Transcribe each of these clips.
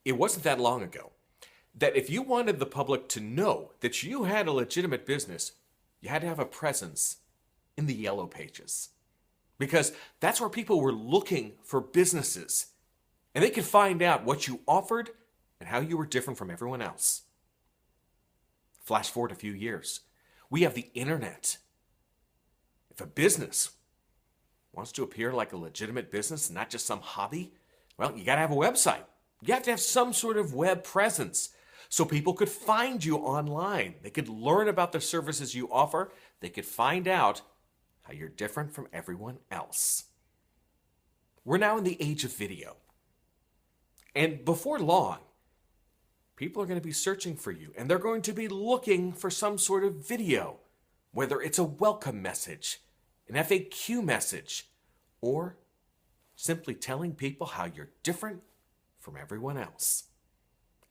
it wasn't that long ago that if you wanted the public to know that you had a legitimate business, you had to have a presence in the yellow pages. Because that's where people were looking for businesses. And they could find out what you offered and how you were different from everyone else. Flash forward a few years. We have the internet. If a business wants to appear like a legitimate business and not just some hobby, well, you got to have a website. You have to have some sort of web presence so people could find you online. They could learn about the services you offer. They could find out how you're different from everyone else. We're now in the age of video. And before long, people are going to be searching for you, and they're going to be looking for some sort of video, whether it's a welcome message, an FAQ message, or simply telling people how you're different from everyone else.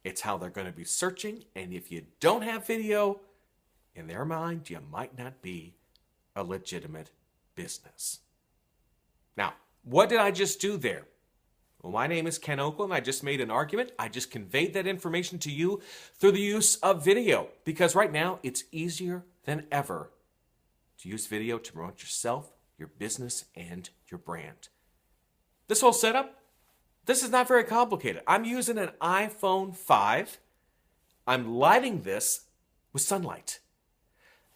It's how they're going to be searching, and if you don't have video, in their mind, you might not be a legitimate business. Now, what did I just do there? Well, my name is Ken Okel, and I just made an argument. I just conveyed that information to you through the use of video, because right now it's easier than ever to use video to promote yourself, your business, and your brand. This whole setup, this is not very complicated. I'm using an iPhone 5. I'm lighting this with sunlight.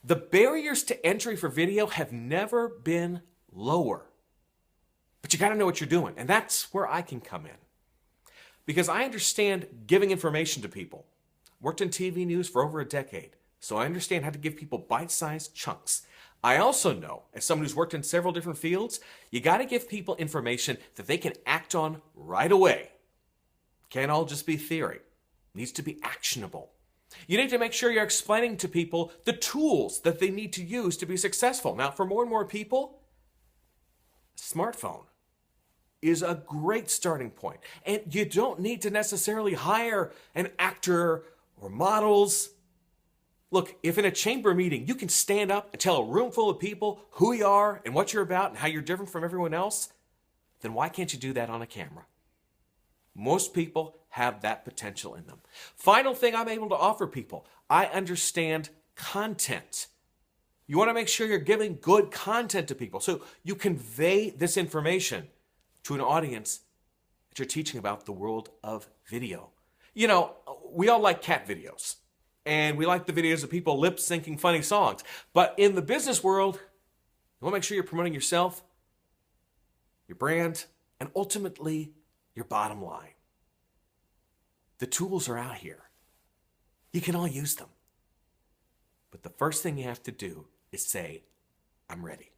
The barriers to entry for video have never been lower. But you got to know what you're doing, and that's where I can come in. Because I understand giving information to people. Worked in TV news for over a decade, so I understand how to give people bite-sized chunks. I also know, as someone who's worked in several different fields, you got to give people information that they can act on right away. Can't all just be theory. It needs to be actionable. You need to make sure you're explaining to people the tools that they need to use to be successful. Now, for more and more people, a smartphone is a great starting point. And you don't need to necessarily hire an actor or models. Look, if in a chamber meeting you can stand up and tell a room full of people who you are and what you're about and how you're different from everyone else, then why can't you do that on a camera? Most people have that potential in them. Final thing I'm able to offer people, I understand content. You want to make sure you're giving good content to people so you convey this information to an audience that you're teaching about the world of video. You know, we all like cat videos, and we like the videos of people lip-syncing funny songs. But in the business world, you want to make sure you're promoting yourself, your brand, and ultimately your bottom line. The tools are out here. You can all use them. But the first thing you have to do is say, I'm ready.